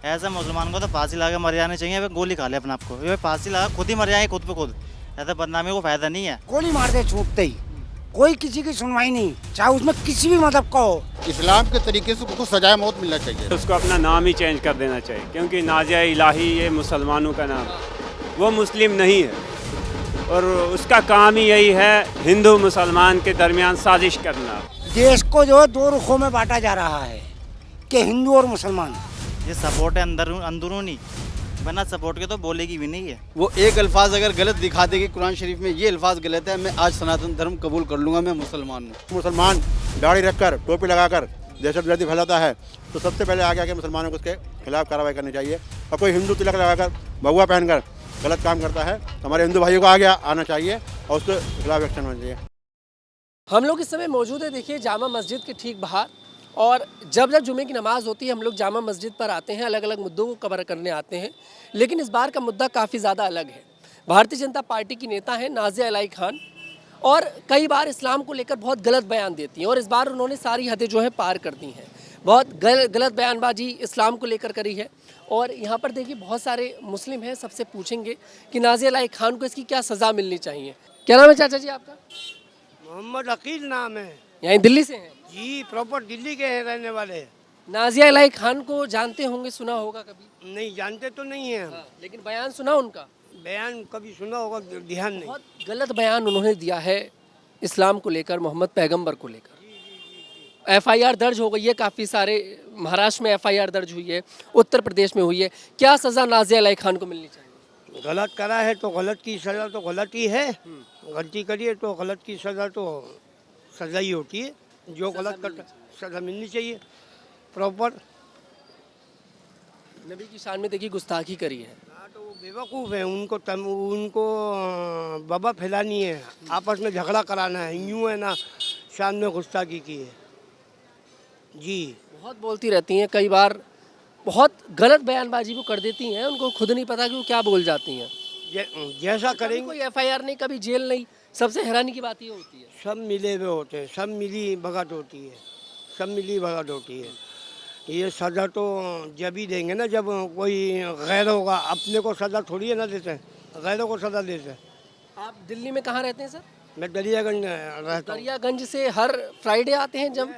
ऐसे मुसलमान को तो फांसी लगा के मर जानी चाहिए, वे गोली खा ले अपने आप को, ये फांसी लगा खुद ही मर जाएंगे खुद पे खुद। ऐसे बदनामी को फायदा नहीं है। गोली मार दे छूटते ही, कोई किसी की सुनवाई नहीं, चाहे उसमें किसी भी मजहब का हो। इस्लाम के तरीके से उसको सजाए मौत मिलना चाहिए। उसको अपना नाम ही चेंज कर देना चाहिए, क्योंकि नाजिया इलाही ये मुसलमानों का नाम, वो मुस्लिम नहीं है और उसका काम ही यही है हिंदू मुसलमान के दरमियान साजिश करना। देश को जो है दो रुखों में बांटा जा रहा है कि हिंदू और मुसलमान। ये सपोर्ट है अंदरूनी, बिना सपोर्ट के तो बोलेगी भी नहीं है। वो एक अल्फाज अगर गलत दिखा देगी कुरान शरीफ में, ये अल्फाज गलत है, मैं आज सनातन धर्म कबूल कर लूँगा, मैं मुसलमान हूँ। मुसलमान दाढ़ी रखकर टोपी लगाकर दहशतगर्दी फैलाता है तो सबसे पहले आगे आके मुसलमानों को उसके खिलाफ कार्रवाई करनी चाहिए। और कोई हिंदू तिलक लगाकर भगवा पहनकर गलत काम करता है तो हमारे हिंदू भाइयों को आगे आना चाहिए और उसके खिलाफ एक्शन होना चाहिए। हम लोग इस समय मौजूद है, देखिए जामा मस्जिद के ठीक बाहर, और जब जब जुमे की नमाज़ होती है हम लोग जामा मस्जिद पर आते हैं, अलग अलग मुद्दों को कवर करने आते हैं, लेकिन इस बार का मुद्दा काफ़ी ज़्यादा अलग है। भारतीय जनता पार्टी की नेता है नाजिया इलाही खान, और कई बार इस्लाम को लेकर बहुत गलत बयान देती हैं, और इस बार उन्होंने सारी हदें जो है पार कर दी हैं। बहुत गलत बयानबाजी इस्लाम को लेकर करी है। और यहाँ पर देखिए बहुत सारे मुस्लिम हैं, सबसे पूछेंगे कि नाजिया इलाही खान को इसकी क्या सज़ा मिलनी चाहिए। क्या नाम है चाचा जी आपका? मोहम्मद अकील नाम है। यहीं दिल्ली से हैं? जी, प्रॉपर दिल्ली के हैं रहने वाले। नाजिया इलाही खान को जानते होंगे, सुना होगा कभी? नहीं जानते तो नहीं है हम। लेकिन बयान सुना उनका? बयान कभी सुना होगा, ध्यान नहीं। बहुत गलत बयान उन्होंने दिया है इस्लाम को लेकर, मोहम्मद पैगंबर को लेकर। एफआईआर दर्ज हो गई है, काफ़ी सारे महाराष्ट्र में एफआईआर दर्ज हुई है, उत्तर प्रदेश में हुई है। क्या सज़ा नाजिया इलाही खान को मिलनी चाहिए? गलत करा है तो गलत की सज़ा तो गलत ही है, गलती करिए तो गलत की सज़ा तो सज़ा ही होती है। जो गलत करता सज़ा मिलनी चाहिए प्रॉपर। नबी की शान में देखिए गुस्ताखी करी है। तो वो बेवकूफ़ है, उनको बबा फैलानी है, आपस में झगड़ा कराना है, यूँ है ना, शान में गुस्ताखी की है जी। बहुत बोलती रहती हैं, कई बार बहुत गलत बयानबाजी वो कर देती हैं, उनको खुद नहीं पता कि वो क्या बोल जाती हैं। जैसा कभी करेंगे कोई एफआईआर नहीं, कभी जेल नहीं। सबसे हैरानी की बात ये होती है। सब मिले हुए होते हैं, सब मिली भगत होती है, सब मिली भगत होती है। ये सज़ा तो जब ही देंगे ना जब कोई गैर होगा, अपने को सज़ा थोड़ी है ना देते हैं, गैरों को सज़ा देते हैं। आप दिल्ली में कहाँ रहते हैं सर? मैं दरियागंज रहता हूँ। दरियागंज से हर फ्राइडे आते हैं जब?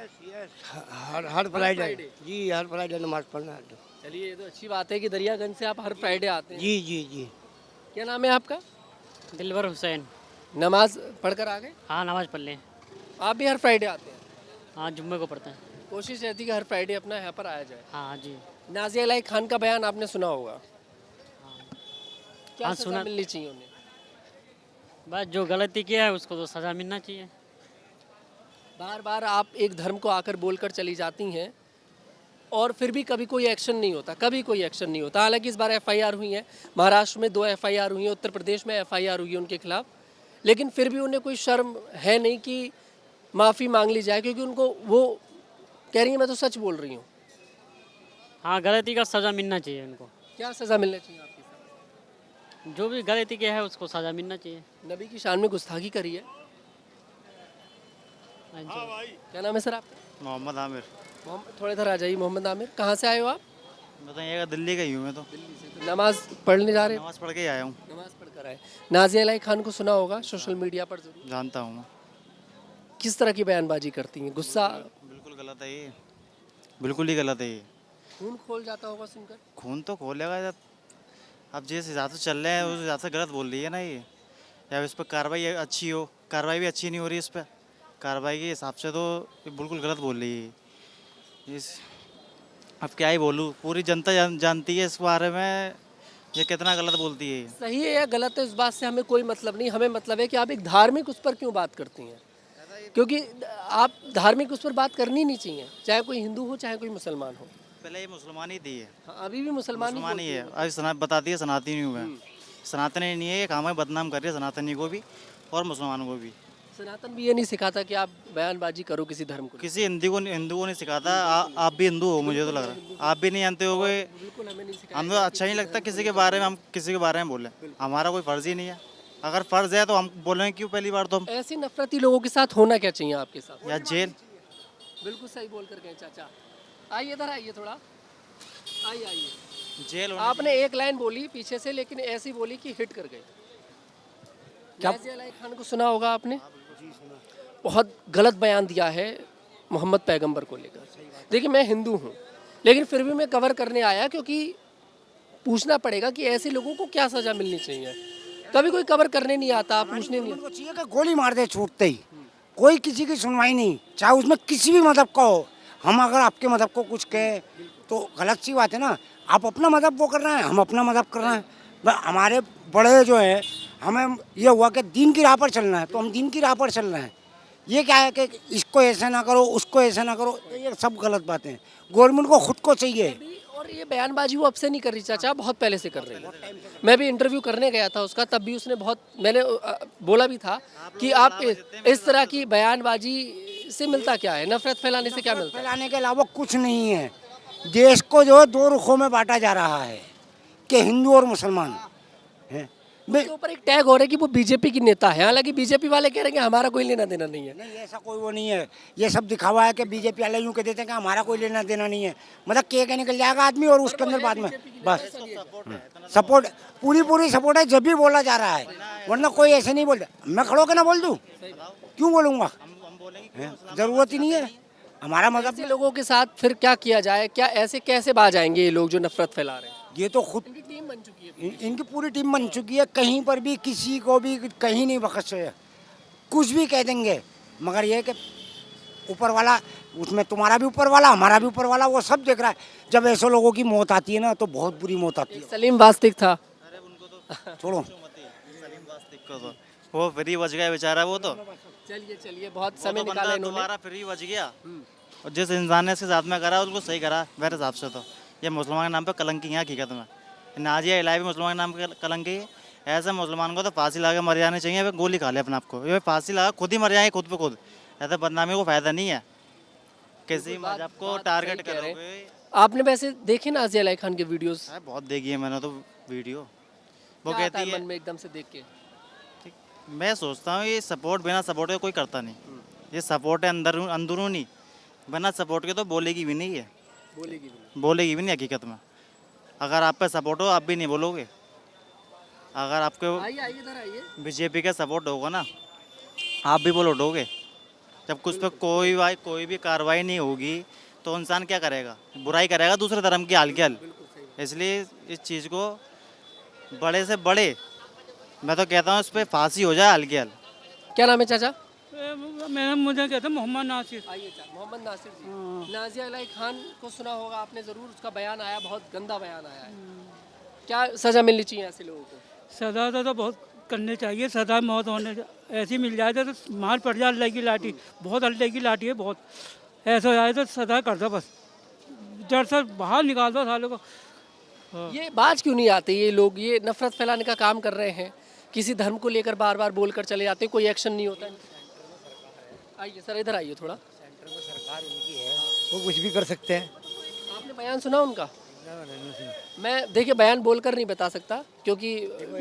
हर फ्राइडे जी, हर फ्राइडे नमाज़ पढ़ना है। चलिए, ये तो अच्छी बात है कि दरियागंज से आप हर फ्राइडे आते हैं। जी जी जी। क्या नाम है आपका? दिलवर हुसैन। नमाज पढ़कर आ गए? हाँ, नमाज़ पढ़ लें। आप भी हर फ्राइडे आते हैं? हाँ, जुम्मे को पढ़ते हैं। कोशिश रहती है कि हर फ्राइडे अपना यहाँ पर आया जाए। हाँ जी। नाजिया इलाही खान का बयान आपने सुना होगा। क्या हाँ, सज़ा सुना। मिलनी चाहिए उन्हें? बस जो गलती किया है उसको तो सज़ा मिलना चाहिए। बार बार आप एक धर्म को आकर बोलकर चली जाती हैं और फिर भी कभी कोई एक्शन नहीं होता, कभी कोई एक्शन नहीं होता। हालांकि इस बार एफआईआर हुई है, महाराष्ट्र में 2 एफआईआर हुई है, उत्तर प्रदेश में एफआईआर हुई है उनके खिलाफ, लेकिन फिर भी उन्हें कोई शर्म है नहीं कि माफ़ी मांग ली जाए, क्योंकि उनको वो कह रही है मैं तो सच बोल रही हूँ। हाँ, गलती का सज़ा मिलना चाहिए उनको। क्या सज़ा मिलनी चाहिए आपके साथ? जो भी गलती किया है उसको सज़ा मिलना चाहिए। नबी की शान में गुस्ताखी करी है। हाँ जी। क्या नाम है सर आपका? मोहम्मद आमिर। थोड़ा इधर आ जाइए। मोहम्मद आमिर, कहाँ से आए हो आप? बताइएगा, दिल्ली का ही हूँ मैं तो। नमाज पढ़ने जा रहे हो? नमाज़ पढ़ के ही आया हूँ। नमाज पढ़कर आए। नाजिया इलाही खान को सुना होगा, सोशल मीडिया पर जरूर। जानता हूँ मैं। किस तरह की बयानबाजी करती हैं? गुस्सा, बिल्कुल गलत है ये, बिल्कुल ही गलत है ये। खून खोल जाता होगा सुनकर। खून तो खोलेगा जब, अब जिस हिसाब से चल रहे हैं उस हिसाब से गलत बोल रही है ना ये। या इस पर कार्रवाई अच्छी हो, कार्रवाई भी अच्छी नहीं हो रही इस पर, कार्रवाई के हिसाब से तो ये बिल्कुल गलत बोल रही है। इस अब क्या ही बोलूँ, पूरी जनता जानती है इस बारे में ये कितना गलत बोलती है। सही है या गलत है इस बात से हमें कोई मतलब नहीं, हमें मतलब है कि आप एक धार्मिक उस पर क्यों बात करती हैं, क्योंकि आप धार्मिक उस पर बात करनी नहीं चाहिए, चाहे कोई हिंदू हो चाहे कोई मुसलमान हो। पहले ये मुसलमान ही थी है। हाँ, अभी भी मुसलमान ही है। अभी बताती है सनातनी हूँ मैं। सनातनी नहीं है, ये काम है बदनाम कर रही है सनातनी को भी और मुसलमानों को भी। सनातन भी ये नहीं सिखाता कि आप बयानबाजी करो किसी धर्म को। किसी हिंदू को नहीं सिखाता। आप भी हिंदू हो, मुझे तो लग रहा है आप भी नहीं जानते होगे। बिल्कुल हमें नहीं सिखाया। हमें अच्छा नहीं लगता किसी के बारे में, हम किसी के बारे में बोलें, हमारा कोई फर्ज ही नहीं है। अगर फर्ज है तो हम बोलेंगे क्यों पहली बार तो हम। ऐसे नफरती लोगों के साथ होना क्या चाहिए आपके साथ? या जेल। बिल्कुल सही बोल कर गए चाचा। आइए इधर आइए, थोड़ा आइए आइए। जेल आपने एक लाइन बोली पीछे से, लेकिन ऐसी बोली कि हिट कर गई। नाज़िया अलाई खान को सुना होगा आपने, बहुत गलत बयान दिया है मोहम्मद पैगंबर को लेकर। देखिए मैं हिंदू हूँ, लेकिन फिर भी मैं कवर करने आया, क्योंकि पूछना पड़ेगा कि ऐसे लोगों को क्या सज़ा मिलनी चाहिए। कभी कोई कवर करने नहीं आता, पूछने नहीं उनको चाहिए कि गोली मार दे छूटते ही, कोई किसी की सुनवाई नहीं, चाहे उसमें किसी भी मजहब का हो। हम अगर आपके मजहब को कुछ कहे तो गलत सी बात है ना। आप अपना मजहब वो कर रहे हैं, हम अपना मजहब कर रहे हैं। हमारे बड़े जो है, हमें ये हुआ कि दीन की राह पर चलना है, तो हम दीन की राह पर चल रहे हैं। ये क्या है कि इसको ऐसा ना करो, उसको ऐसा ना करो, ये सब गलत बातें हैं। गवर्नमेंट को खुद को चाहिए। और ये बयानबाजी वो अब से नहीं कर रही चाचा, बहुत पहले से कर रही है। मैं भी इंटरव्यू करने गया था उसका, तब भी उसने बहुत, मैंने बोला भी था कि आप इस तरह की बयानबाजी से मिलता क्या है, नफरत फैलाने से क्या मिलता है? फैलाने के अलावा कुछ नहीं है। देश को जो है दो रुखों में बांटा जा रहा है कि हिंदू और मुसलमान हैं। उसके ऊपर एक टैग हो रहा है कि वो बीजेपी की नेता है, हालांकि बीजेपी वाले कह रहे हैं कि हमारा कोई लेना देना नहीं है। नहीं, ऐसा कोई वो नहीं है। ये सब दिखावा है कि बीजेपी वाले यूँ कह देते हैं कि हमारा कोई लेना देना नहीं है। मतलब के निकल जाएगा आदमी और उसके अंदर बाद में बस सपोर्ट, पूरी सपोर्ट है जब भी बोला जा रहा है, वरना कोई ऐसे नहीं बोलता। मैं खड़ो के ना बोल दूँ, क्यों बोलूँगा? जरूरत ही नहीं है। हमारा मजहब ऐसे लोगों के साथ फिर क्या किया जाए, क्या ऐसे कैसे बाज आएंगे ये लोग जो नफरत फैला रहे हैं? ये तो खुद इनकी टीम बन चुकी है। इनकी पूरी टीम बन चुकी है। कहीं पर भी किसी को भी कहीं नहीं बख्श है, कुछ भी कह देंगे। मगर ये कि ऊपर वाला, उसमें तुम्हारा भी ऊपर वाला, हमारा भी ऊपर वाला, वो सब देख रहा है। जब ऐसे लोगों की मौत आती है ना, तो बहुत बुरी मौत आती है। सलीम वास्तिक था, छोड़ो, सलीम वास्तिक को तो वो फ्री बच गया बेचारा। वो तो चलिए बहुत वो समय तो निकाला बंदा इन्होंने। दोबारा फ्री बच गया। और जिस इंसान ने इसके साथ में करा उसको सही करा मेरे हिसाब से। तो ये मुसलमान के नाम पे कलंकी है हकीकत में। नाज़िया अलाई भी मुसलमान के नाम पे कलंकी है। ऐसे मुसलमान को तो फांसी लगा के मर जाने चाहिए, वे गोली खा ले अपने आप को, ये फांसी लगा खुद ही मर जाए, खुद पे खुद। ऐसे बदनामी को फायदा नहीं है, किसी मजहब को टारगेट करोगे। आपने वैसे देखे नाज़िया अलाई खान के वीडियोस? बहुत देखी है मैंने तो वीडियो। वो क्या आता कहती है है, मन में एकदम से देख के? मैं सोचता हूँ ये सपोर्ट बिना सपोर्ट के कोई करता नहीं। ये सपोर्ट है अंदरूनी, बिना सपोर्ट के तो बोलेगी भी नहीं है, बोलेगी भी नहीं हकीकत में। अगर आप पे सपोर्ट हो आप भी नहीं बोलोगे। अगर आपको आइए इधर आइए। बीजेपी का सपोर्ट होगा ना, आप भी बोलोगे। जब कुछ पे कोई भी कार्रवाई नहीं होगी तो इंसान क्या करेगा? बुराई करेगा दूसरे धर्म की हाल के हाल। इसलिए इस चीज़ को बड़े से बड़े, मैं तो कहता हूँ इस पर फांसी हो जाए हाल के हाल। क्या नाम है चाचा? मुझे कहते हैं मोहम्मद नासिर। आइए मोहम्मद नासिर जी। नाज़िया अलाई खान को सुना होगा आपने ज़रूर, उसका बयान आया, बहुत गंदा बयान आया है। क्या सज़ा मिलनी चाहिए ऐसे लोगों को? सजा तो बहुत करनी चाहिए, सजा मौत होने ऐसी मिल जाए तो मार पड़ जाए। अल्लाह की लाठी, बहुत अल्लाह की लाठी है, बहुत ऐसा हो जाए तो सजा कर दो, बस जड़ से बाहर निकाल दो सालों को। ये बात क्यों नहीं आती? ये लोग ये नफरत फैलाने का काम कर रहे हैं, किसी धर्म को लेकर बार बार बोल कर चले जाते हैं, कोई एक्शन नहीं होता है। आइए सर, इधर आइए थोड़ा। सरकार उनकी है, वो कुछ भी कर सकते हैं। आपने बयान सुना उनका? मैं देखिए बयान बोलकर नहीं बता सकता, क्योंकि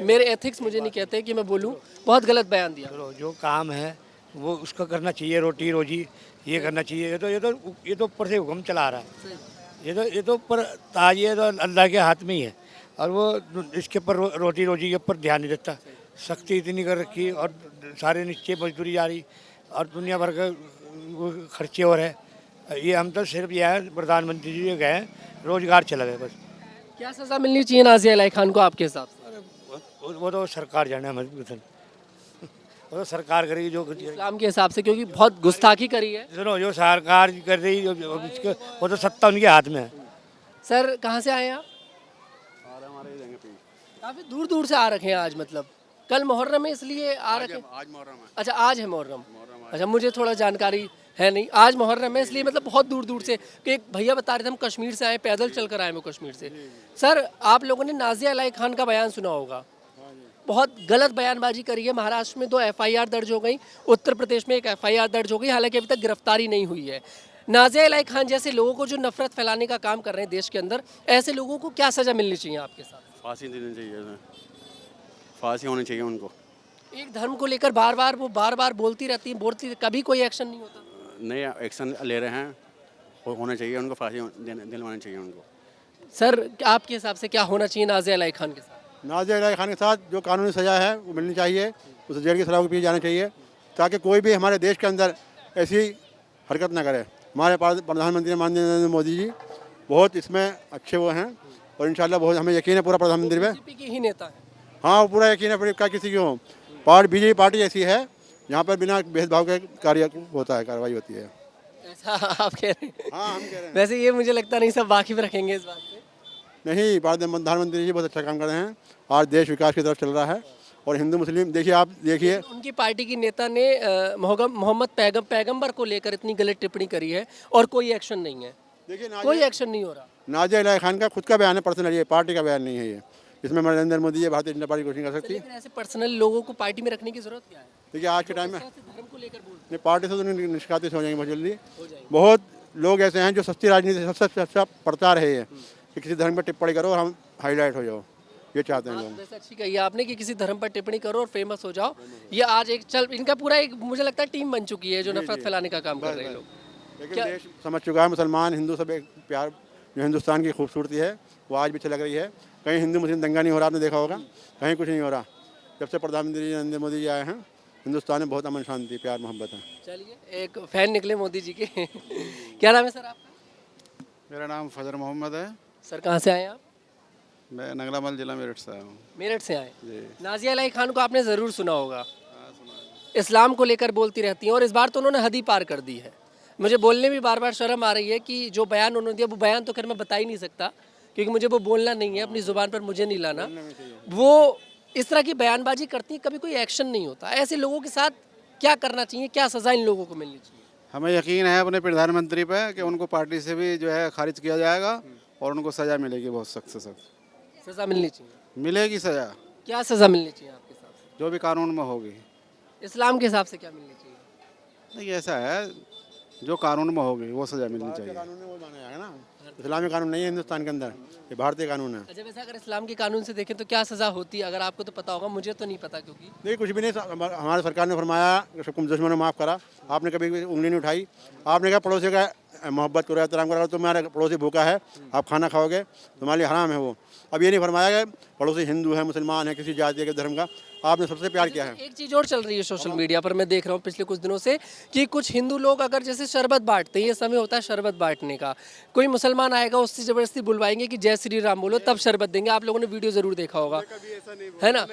मेरे एथिक्स मुझे नहीं कहते कि मैं बोलूं। बहुत गलत बयान दिया। जो काम है वो उसका करना चाहिए, रोटी रोजी ये करना चाहिए। ये तो ऊपर से हुक्म चला रहा है। ये तो ऊपर ताज, ये तो अल्लाह के हाथ में ही है। और वो इसके ऊपर रोटी रोजी के ऊपर ध्यान नहीं देता। सख्ती इतनी कर रखी और सारे नीचे मजदूरी जारी और दुनिया भर के खर्चे हो रहे। ये हम तो सिर्फ यह है, प्रधानमंत्री जी गए रोजगार चला गए बस। क्या सज़ा मिलनी चाहिए नाज़िया अलाई खान को आपके हिसाब से? वो तो सरकार जाने हमें, वो तो सरकार करेगी जो इस्लाम के हिसाब से, क्योंकि बहुत गुस्ताखी करी है। सुनो, जो सरकार कर रही वो तो सत्ता उनके हाथ में है। सर कहाँ से आए हैं आप? काफ़ी दूर दूर से आ रखे हैं आज, मतलब कल मुहर्रम है इसलिए आ रखे हैं? आज मुहर्रम है। अच्छा आज है मुहर्रम। अच्छा मुझे थोड़ा जानकारी है नहीं, आज मुहर्रम है इसलिए मतलब बहुत दूर दूर से। कि एक भैया बता रहे थे हम कश्मीर से आए, पैदल चल कर आए मैं कश्मीर से। सर आप लोगों ने नाज़िया अलाई खान का बयान सुना होगा, बहुत गलत बयानबाजी करी है। महाराष्ट्र में 2 FIR दर्ज हो गई, उत्तर प्रदेश में 1 FIR दर्ज हो गई, हालांकि अभी तक गिरफ्तारी नहीं हुई है। नाज़िया अलाई खान जैसे लोगों को जो नफरत फैलाने का काम कर रहे हैं देश के अंदर, ऐसे लोगों को क्या सज़ा मिलनी चाहिए आपके साथ? फांसी देनी चाहिए, फांसी होनी चाहिए उनको। एक धर्म को लेकर बार बार बोलती रहती है, कभी कोई एक्शन नहीं होता। नए एक्शन ले रहे हैं, होने चाहिए उनको, फांसी दिलवानी चाहिए उनको। सर आपके हिसाब से क्या होना चाहिए नाज़िया इलाही खान के साथ? नाज़िया इलाही खान के साथ जो कानूनी सज़ा है वो मिलनी चाहिए, उसे जेल की सलाह को पी जाना चाहिए, ताकि कोई भी हमारे देश के अंदर ऐसी हरकत ना करे। हमारे प्रधानमंत्री माननीय नरेंद्र मोदी जी बहुत इसमें अच्छे वो हैं, और इंशाल्लाह बहुत हमें यकीन है पूरा प्रधानमंत्री पे। बीजेपी के ही नेता है। हाँ, पूरा यकीन है, फिर क्या किसी की हो। बीजेपी पार्टी ऐसी है यहाँ पर बिना भेदभाव के कार्य होता है, कार्रवाई होती है। ऐसा आप कह रहे हैं? हाँ, हम कह रहे हैं। वैसे ये मुझे लगता नहीं सब वाकिफ रखेंगे इस बात से। नहीं, प्रधानमंत्री जी बहुत अच्छा काम कर रहे हैं, आज देश विकास की तरफ चल रहा है। और हिंदू मुस्लिम देखिए, आप देखिए, उनकी पार्टी की नेता ने मोहम्मद पैगंबर को लेकर इतनी गलत टिप्पणी करी है और कोई एक्शन नहीं है। देखिए कोई एक्शन नहीं हो रहा। नाज़िया इलाही खान का खुद का बयान है, पर्सनल, ये पार्टी का बयान नहीं है। ये इसमें नरेंद्र मोदी, ये भारतीय जनता पार्टी कुछ नहीं कर सकती। लेकिन ऐसे पर्सनल लोगों को पार्टी में रखने की जरूरत क्या है? देखिए आज के टाइम में धर्म को लेकर बोल नहीं, पार्टी से तो निष्कासित हो जाएंगे बहुत जल्दी। बहुत लोग ऐसे हैं जो सस्ती राजनीति सबसे अच्छा प्रचार है ये, कि किसी धर्म पर टिप्पणी करो और हम हाईलाइट हो जाओ, ये चाहते हैं लोग। वैसे अच्छी कही आपने कि किसी धर्म पर टिप्पणी करो और फेमस हो जाओ। ये आज एक इनका पूरा एक मुझे लगता है टीम बन चुकी है जो नफरत फैलाने का काम कर रहे हैं लोग। लेकिन देश समझ चुका है, मुसलमान हिंदू सब एक प्यार, जो हिंदुस्तान की खूबसूरती है वो आज भी अच्छी लग रही है। कहीं हिंदू मुस्लिम दंगा नहीं हो रहा, आपने देखा होगा, कहीं कुछ नहीं हो रहा। जब से प्रधानमंत्री नरेंद्र मोदी जी आए हैं, हिंदुस्तान में बहुत अमन शांति प्यार मोहब्बत है। चलिए, एक फैन निकले मोदी जी के। क्या नाम है सर आपका? मेरा नाम फजर मोहम्मद है। सर कहाँ से आए आप? मैं नगलामल जिला मेरठ से आया हूँ। मेरठ से आए। नाज़िया इलाही खान को आपने ज़रूर सुना होगा, इस्लाम को लेकर बोलती रहती हैं और इस बार तो उन्होंने हद ही पार कर दी है। मुझे बोलने में बार बार शर्म आ रही है कि जो बयान उन्होंने दिया, वो बयान तो खैर मैं बता ही नहीं सकता क्योंकि मुझे वो बोलना नहीं है, अपनी ज़ुबान पर मुझे नहीं लाना। वो इस तरह की बयानबाजी करती हैं, कभी कोई एक्शन नहीं होता। ऐसे लोगों के साथ क्या करना चाहिए, क्या सज़ा इन लोगों को मिलनी चाहिए? हमें यकीन है अपने प्रधानमंत्री पे कि उनको पार्टी से भी जो है खारिज किया जाएगा और उनको सज़ा मिलेगी, बहुत सख्त से सख्त सज़ा मिलनी चाहिए। मिलेगी सज़ा। क्या सज़ा मिलनी चाहिए आपके हिसाब से? जो भी कानून में होगी। इस्लाम के हिसाब से क्या मिलनी चाहिए? नहीं, ऐसा है, जो कानून में होगी वो सज़ा मिलनी चाहिए। कानून में वो माना जाएगा ना, इस्लामी कानून नहीं है हिंदुस्तान के अंदर, ये भारतीय कानून है। अच्छा, वैसे अगर इस्लाम के कानून से देखें तो क्या सज़ा होती है? अगर आपको तो पता होगा, मुझे तो नहीं पता क्योंकि नहीं, कुछ भी नहीं। हमारी सरकार ने फरमाया कि दुश्मनों माफ़ करा, आपने कभी भी उंगली नहीं उठाई। आपने कहा पड़ोसी का मोहब्बत करो, एहतराम करो, तुम्हारा पड़ोसी भूखा है, आप खाना खाओगे, तुम्हारे लिए हराम है वो। अब ये नहीं फरमाया कि पड़ोसी हिंदू है, मुसलमान है, किसी जाति के धर्म का, आपने सबसे प्यार किया है। एक चीज़ और चल रही है सोशल मीडिया पर, मैं देख रहा हूँ पिछले कुछ दिनों से कि कुछ हिंदू लोग अगर जैसे शरबत बांटते हैं, ये समय होता है शरबत बांटने का, कोई मुसलमान आएगा उससे ज़बरदस्ती बुलवाएंगे कि जय श्री राम बोलो, तब शरबत देंगे। आप लोगों ने वीडियो ज़रूर देखा होगा, है ना?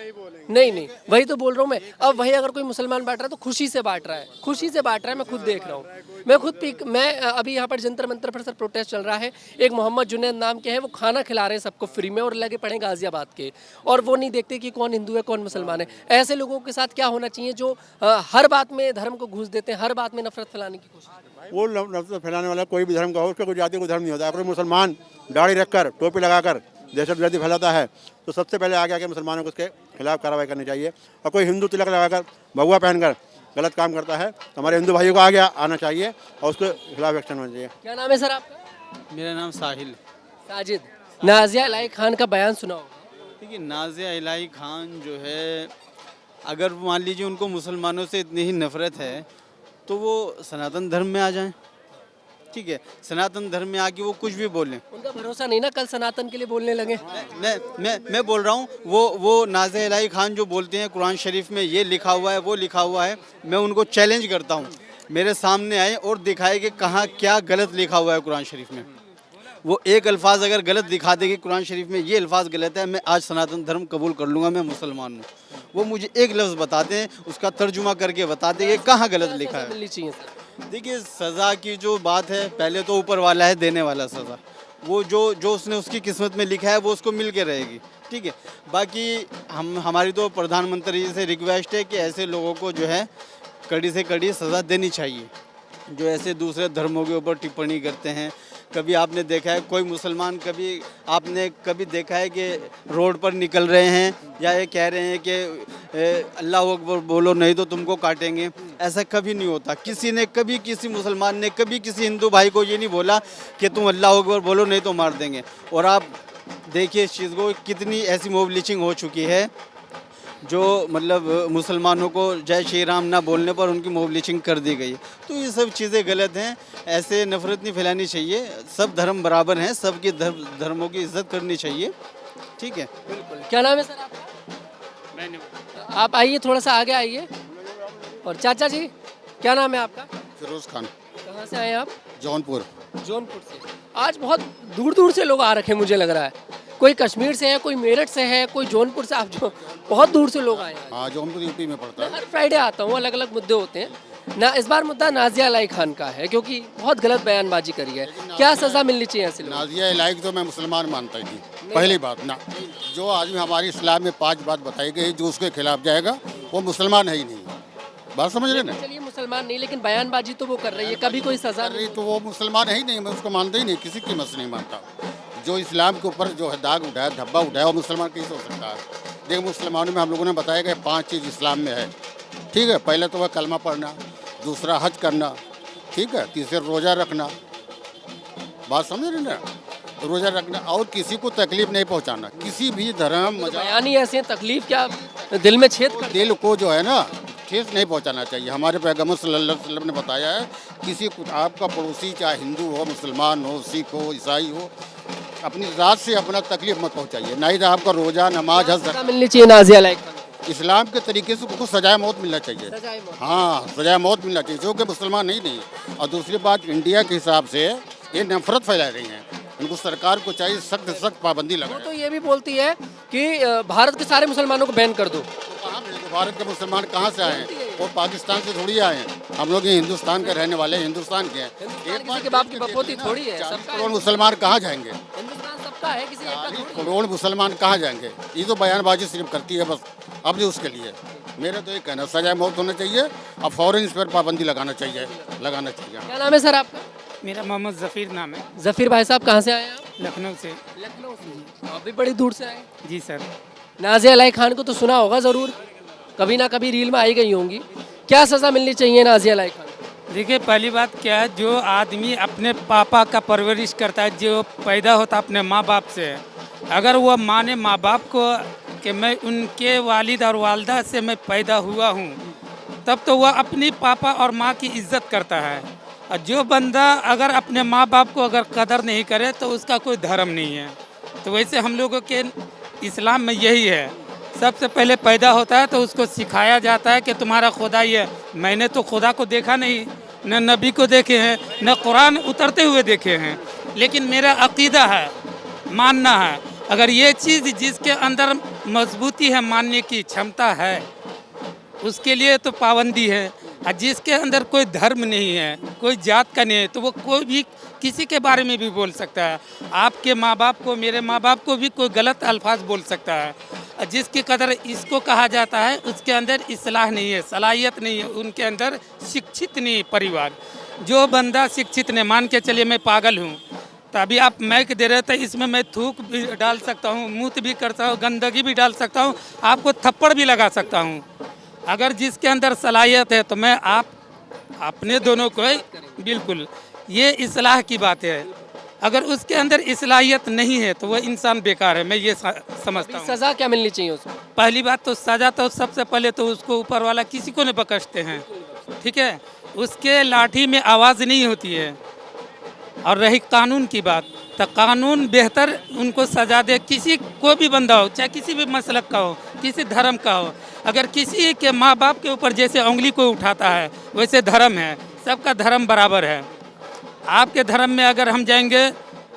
नहीं, वही तो बोल रहा हूँ मैं। अब वही अगर कोई मुसलमान बांट रहा है तो खुशी से बांट रहा है, खुशी से बांट रहा है। मैं खुद देख रहा हूँ, मैं अभी यहाँ पर जंतर मंतर पर सर प्रोटेस्ट चल रहा है। एक मोहम्मद जुनैद नाम के हैं, वो खाना खिला रहे हैं सबको फ्री में और लगे पड़े गाजियाबाद के, और वो नहीं देखते कि कौन हिंदू है कौन मुसलमान है। ऐसे लोगों के साथ क्या होना चाहिए जो हर बात में धर्म को घूस देते हैं, हर बात में नफरत फैलाने की कोशिश करते हैं? वो नफरत फैलाने वाला कोई भी धर्म का हो, उसका कोई जाति कोई धर्म नहीं होता। अगर मुसलमान दाढ़ी रखकर, टोपी लगाकर दहशतगर्दी फैलाता है तो सबसे पहले आगे आके मुसलमानों को उसके खिलाफ कार्रवाई करनी चाहिए। और कोई हिंदू तिलक लगाकर, भगवा पहनकर गलत काम करता है तो हमारे हिंदू भाइयों को आगे आना चाहिए और उसके खिलाफ एक्शन होना चाहिए। क्या नाम है सर आपका? मेरा नाम साहिल। साजिद। नाज़िया इलाही खान का बयान सुना होगा। देखिए, नाज़िया इलाही खान जो है, अगर मान लीजिए उनको मुसलमानों से इतनी ही नफरत है तो वो सनातन धर्म में आ जाएं, ठीक है? सनातन धर्म में आके वो कुछ भी बोलें। उनका भरोसा नहीं ना, कल सनातन के लिए बोलने लगे। मैं बोल रहा हूँ, वो नाज़िया इलाही खान जो बोलते हैं कुरान शरीफ में ये लिखा हुआ है, वो लिखा हुआ है, मैं उनको चैलेंज करता हूँ, मेरे सामने आए और दिखाए कि कहाँ क्या गलत लिखा हुआ है कुरान शरीफ में। वो एक अल्फाज अगर गलत दिखा देगी कुरान शरीफ में, ये अल्फाज गलत है, मैं आज सनातन धर्म कबूल कर लूँगा, मैं मुसलमान हूँ। वो मुझे एक लफ्ज़ बताते हैं, उसका तर्जुमा करके बताते हैं कि कहाँ गलत लिखा है। मिलनी चाहिए सर। देखिए, सज़ा की जो बात है, पहले तो ऊपर वाला है देने वाला सज़ा, वो जो उसने उसकी किस्मत में लिखा है वो उसको मिल के रहेगी, ठीक है? बाकी हमारी तो प्रधानमंत्री जी से रिक्वेस्ट है कि ऐसे लोगों को जो है कड़ी से कड़ी सज़ा देनी चाहिए, जो ऐसे दूसरे धर्मों के ऊपर टिप्पणी करते हैं। कभी आपने देखा है कोई मुसलमान, आपने कभी देखा है कि रोड पर निकल रहे हैं या ये कह रहे हैं कि अल्लाह अकबर बोलो नहीं तो तुमको काटेंगे? ऐसा कभी नहीं होता। किसी ने कभी, किसी मुसलमान ने कभी किसी हिंदू भाई को ये नहीं बोला कि तुम अल्लाह अकबर बोलो नहीं तो मार देंगे। और आप देखिए इस चीज़ को, कितनी ऐसी मॉब लिंचिंग हो चुकी है जो मतलब मुसलमानों को जय श्री राम ना बोलने पर उनकी मोबिलिचिंग कर दी गई। तो ये सब चीज़ें गलत हैं, ऐसे नफरत नहीं फैलानी चाहिए। सब धर्म बराबर हैं, सबकी धर्मों की इज्जत करनी चाहिए, ठीक है। क्या नाम है सर आपका? आप आइए, थोड़ा सा आगे आइए। और चाचा जी, क्या नाम है आपका? फिरोज खान, कहाँ से आए आप? जौनपुर। जौनपुर से। आज बहुत दूर दूर से लोग आ रखे हैं, मुझे लग रहा है। कोई कश्मीर से है, कोई मेरठ से है, कोई जौनपुर से। आप जो बहुत दूर से लोग आए हैं। हाँ, जौनपुर यूपी में पड़ता मैं हर फ्राइडे आता हूँ, अलग अलग मुद्दे होते हैं ना। इस बार मुद्दा नाजिया अलाई खान का है, क्योंकि बहुत गलत बयानबाजी करी है। क्या सज़ा मिलनी चाहिए ऐसे लोगों को? नाजिया इलाही तो मैं मुसलमान मानता ही नहीं। पहली बात ना, जो आदमी हमारी इस्लाम में 5 बात बताई गई जो उसके खिलाफ जाएगा वो मुसलमान है ही नहीं। बात समझ रहे ना? चलिए मुसलमान नहीं, लेकिन बयानबाजी तो वो कर रही है, कभी कोई सज़ा नहीं तो वो मुसलमान है ही नहीं। मैं उसको मानता ही नहीं, किसी कीमत से नहीं मानता। जो इस्लाम के ऊपर जो है दाग उठाया, धब्बा उठाया, वो मुसलमान कैसे हो सकता है? देखिए, मुसलमानों में हम लोगों ने बताया गया 5 चीज़ इस्लाम में है, ठीक है। पहले तो वह कलमा पढ़ना, दूसरा हज करना, ठीक है, तीसरा रोज़ा रखना। बात समझ रहे ना? रोज़ा रखना और किसी को तकलीफ नहीं पहुंचाना, किसी भी धर्म बयान ही ऐसे हैं, तकलीफ क्या दिल में छेद कर। दिल को जो है ना ठेस नहीं पहुंचाना चाहिए। हमारे पैगम्बर सल्लल्लाहु अलैहि वसल्लम ने बताया है, किसी को आपका पड़ोसी चाहे हिंदू हो, मुसलमान हो, सिख हो, ईसाई हो, अपनी ज़ात से अपना तकलीफ मत पहुंचाइए। नहीं तो आपका रोज़ा, नमाज, हज सज़ा मिलनी चाहिए नाजिया अलाई खान को? इस्लाम के तरीके से उनको सजाए मौत मिलना चाहिए। सजाए मौत। हाँ, सजाए मौत मिलना चाहिए, जो कि मुसलमान नहीं। और दूसरी बात, इंडिया के हिसाब से ये नफरत फैला रही हैं। उनको सरकार को चाहिए सख्त से सख्त पाबंदी वो लगाए। तो ये भी बोलती है कि भारत के सारे मुसलमानों को बैन कर दो। कहाँ भेजो? भारत के मुसलमान कहाँ से आए हैं? वो पाकिस्तान से थोड़ी आए हैं। हम लोग ये हिंदुस्तान के रहने वाले हैं, हिंदुस्तान के हैं। किसी के बाप की बपोती थोड़ी है, 40 सबका है। करोड़ मुसलमान कहाँ जाएंगे? हिंदुस्तान सबका है, किसी एक का 40 थोड़ी है। करोड़ मुसलमान कहाँ जाएंगे? ये तो बयानबाजी सिर्फ करती है बस, अपने उसके लिए। मेरा तो ये कहना, सजाए मौत होना चाहिए और फौरन इस पर पाबंदी लगाना चाहिए। क्या नाम है सर आपका? मेरा मोहम्मद ज़फ़ीर नाम है, जफीर भाई साहब, कहाँ से आए हैं आप? लखनऊ से। लखनऊ से। आप भी बड़ी दूर से आए। जी सर। नाजिया अलाई खान को तो सुना होगा ज़रूर, कभी ना कभी रील में आई गई होंगी। क्या सज़ा मिलनी चाहिए नाजिया अलाई खान को? देखिए, पहली बात क्या है, जो आदमी अपने पापा का परवरिश करता है, जो पैदा होता अपने माँ बाप से, अगर वह माने माँ बाप को कि मैं उनके वालिद और वालदा से मैं पैदा हुआ हूँ, तब तो वह अपनी पापा और माँ की इज्जत करता है। और जो बंदा अगर अपने माँ बाप को अगर कदर नहीं करे तो उसका कोई धर्म नहीं है। तो वैसे हम लोगों के इस्लाम में यही है, सबसे पहले पैदा होता है तो उसको सिखाया जाता है कि तुम्हारा खुदा ये। मैंने तो खुदा को देखा नहीं, न नबी को देखे हैं, न कुरान उतरते हुए देखे हैं, लेकिन मेरा अकीदा है, मानना है। अगर ये चीज़ जिसके अंदर मजबूती है, मानने की क्षमता है, उसके लिए तो पाबंदी है। और जिसके अंदर कोई धर्म नहीं है, कोई जात का नहीं है, तो वो कोई भी किसी के बारे में भी बोल सकता है। आपके माँ बाप को, मेरे माँ बाप को भी कोई गलत अल्फाज बोल सकता है। और जिसकी कदर इसको कहा जाता है, उसके अंदर इस्लाह नहीं है, सलाहियत नहीं है, उनके अंदर शिक्षित नहीं है परिवार। जो बंदा शिक्षित नहीं, मान के चलिए मैं पागल हूँ, तो अभी आप मैक दे रहे थे, इसमें मैं थूक भी डाल सकता हूँ, मूत भी कर सकता हूँ, गंदगी भी डाल सकता हूँ, आपको थप्पड़ भी लगा सकता हूँ। अगर जिसके अंदर सलाहियत है तो मैं आप अपने दोनों को बिल्कुल, ये इस्लाह की बात है। अगर उसके अंदर इस्लाहियत नहीं है तो वह इंसान बेकार है, मैं ये समझता हूँ। सज़ा क्या मिलनी चाहिए उसको? पहली बात तो सज़ा तो सबसे पहले तो उसको ऊपर वाला किसी को नहीं बख्शते हैं, ठीक है। उसके लाठी में आवाज़ नहीं होती है। और रही कानून की बात, तो कानून बेहतर उनको सजा दे, किसी को भी बंदा हो, चाहे किसी भी मसलक का हो, किसी धर्म का हो। अगर किसी के माँ बाप के ऊपर जैसे उंगली को उठाता है, वैसे धर्म है, सबका धर्म बराबर है। आपके धर्म में अगर हम जाएंगे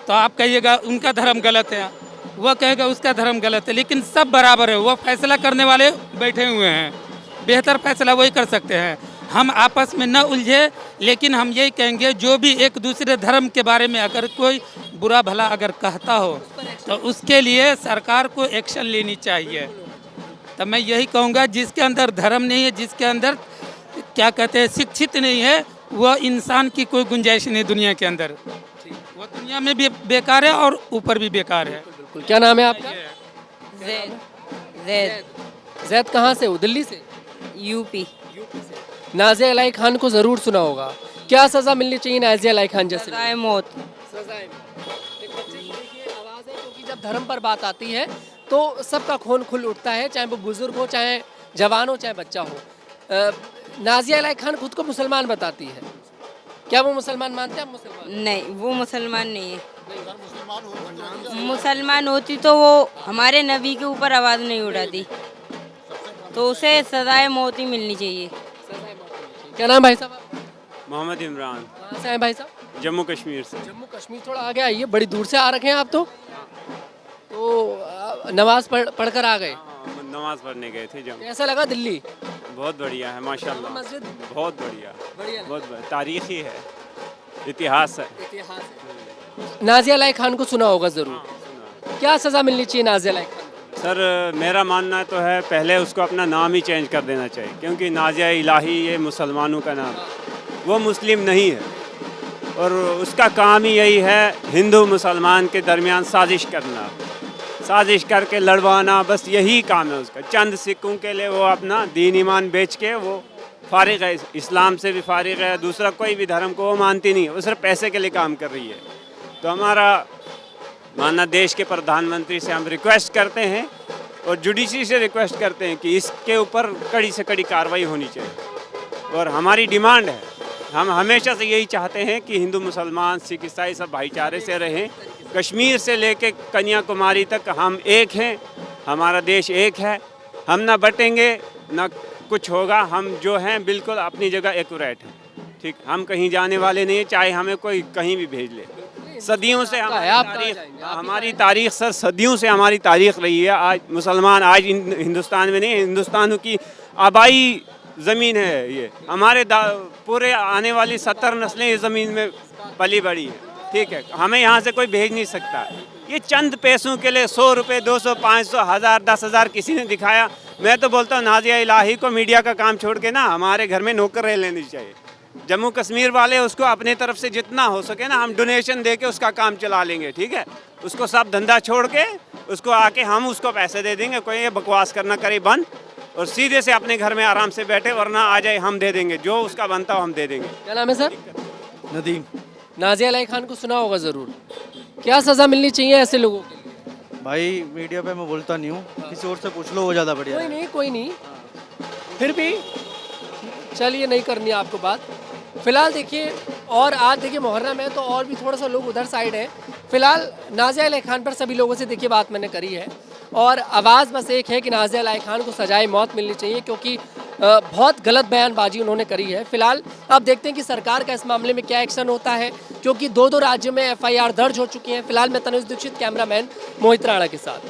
तो आप कहिएगा उनका धर्म गलत है, वह कहेगा उसका धर्म गलत है, लेकिन सब बराबर है। वो फैसला करने वाले बैठे हुए हैं, बेहतर फैसला वही कर सकते हैं। हम आपस में न उलझे, लेकिन हम यही कहेंगे जो भी एक दूसरे धर्म के बारे में अगर कोई बुरा भला अगर कहता हो तो उसके लिए सरकार को एक्शन लेनी चाहिए। तो मैं यही कहूँगा, जिसके अंदर धर्म नहीं है, जिसके अंदर क्या कहते हैं शिक्षित नहीं है, वह इंसान की कोई गुंजाइश नहीं दुनिया के अंदर। वो दुनिया में भी बेकार है और ऊपर भी बेकार है। बिल्कुल। क्या नाम है आपका? जैद। जैद। जैद कहाँ से हो? दिल्ली से? यूपी। नाजिया अलाई खान को ज़रूर सुना होगा। क्या सज़ा मिलनी चाहिए नाजिया अलाई खान जैसे? सजाए मौत। सजाए। एक बच्चे की देखिए आवाज़ है, क्योंकि जब धर्म पर बात आती है तो सबका खून खुल उठता है, चाहे वो बुजुर्ग हो, चाहे जवान हो, चाहे बच्चा हो। नाजिया इलाही खान खुद को मुसलमान बताती है, क्या वो मुसलमान मानते हैं आप? मुसलमान नहीं, वो मुसलमान नहीं है। मुसलमान होती तो वो हमारे नबी के ऊपर आवाज़ नहीं उठाती, तो उसे सजाए मौत ही मिलनी चाहिए। क्या नाम भाई साहब आपका? मोहम्मद इमरान, कहाँ से हैं भाई साहब? जम्मू कश्मीर से। जम्मू कश्मीर थोड़ा आगे आइए, बड़ी दूर से आ रखे हैं आप तो नमाज पढ़कर आ गए। नमाज पढ़ने गए थे जम्मू। कैसा लगा दिल्ली? बहुत बढ़िया है माशाल्लाह, मस्जिद बहुत बढ़िया, बढ़िया बहुत बढ़िया। तारीखी है, इतिहास है। इतिहास है। नाजिया इलाही खान को सुना होगा ज़रूर, क्या सज़ा मिलनी चाहिए नाजिया इलाही खान को? सर मेरा मानना तो है पहले उसको अपना नाम ही चेंज कर देना चाहिए, क्योंकि नाजिया इलाही ये मुसलमानों का नाम, वो मुस्लिम नहीं है और उसका काम ही यही है हिंदू मुसलमान के दरमियान साजिश करना, साजिश करके लड़वाना, बस यही काम है उसका। चंद सिक्कों के लिए वो अपना दीन ईमान बेच के वो फारिग है, इस्लाम से भी फारिग है, दूसरा कोई भी धर्म को वो मानती नहीं है, वो सिर्फ पैसे के लिए काम कर रही है। तो हमारा मानना देश के प्रधानमंत्री से हम रिक्वेस्ट करते हैं और जुडिशरी से रिक्वेस्ट करते हैं कि इसके ऊपर कड़ी से कड़ी कार्रवाई होनी चाहिए। और हमारी डिमांड है, हम हमेशा से यही चाहते हैं कि हिंदू मुसलमान सिख ईसाई सब भाईचारे से रहें। कश्मीर से लेके कन्याकुमारी तक हम एक हैं, हमारा देश एक है, हम ना बटेंगे ना कुछ होगा, हम जो हैं बिल्कुल अपनी जगह एक्यूरेट हैं। ठीक, हम कहीं जाने वाले नहीं, चाहे हमें कोई कहीं भी भेज ले। सदियों से हमारी तारीख सर, सदियों से हमारी तारीख रही है। आज मुसलमान आज हिंदुस्तान में नहीं, हिंदुस्तान की आबाई ज़मीन है ये, हमारे पूरे आने वाली 70 नस्लें इस ज़मीन में पली बड़ी हैं। ठीक है, हमें यहाँ से कोई भेज नहीं सकता। ये चंद पैसों के लिए 100 रुपये, 200, 500, 1000, 10,000 किसी ने दिखाया। मैं तो बोलता हूँ नाजिया इलाही को मीडिया का काम छोड़ के ना हमारे घर में नौकर रह लेनी चाहिए। जम्मू कश्मीर वाले उसको अपने तरफ से जितना हो सके ना हम डोनेशन दे के उसका काम चला लेंगे। ठीक है, उसको सब धंधा छोड़ के उसको आके हम उसको पैसे दे देंगे, कोई ये बकवास करना करे बंद और सीधे से अपने घर में आराम से बैठे, वरना आ जाए हम दे देंगे, जो उसका बनता हो हम दे देंगे। क्या नाम है सर? नदीम। नाजिया इलाही खान को सुना होगा ज़रूर, क्या सज़ा मिलनी चाहिए ऐसे लोगों के लिए? भाई मीडिया पे मैं बोलता नहीं हूँ, किसी और से पूछ लो, वो ज़्यादा बढ़िया कोई है। नहीं, कोई नहीं, फिर भी चलिए, नहीं करनी आपको बात। फिलहाल देखिए, और आज देखिए मुहर्रम है तो और भी थोड़ा सा लोग उधर साइड है। फिलहाल नाजिया इलाही खान पर सभी लोगों से देखिए बात मैंने करी है और आवाज़ बस एक है कि नाजिया इलाही खान को सजाए मौत मिलनी चाहिए, क्योंकि बहुत गलत बयानबाजी उन्होंने करी है। फिलहाल अब देखते हैं कि सरकार का इस मामले में क्या एक्शन होता है, क्योंकि 2 राज्यों में FIR दर्ज हो चुकी हैं। फिलहाल मैं तनुज दीक्षित, कैमरामैन मोहित राणा के साथ।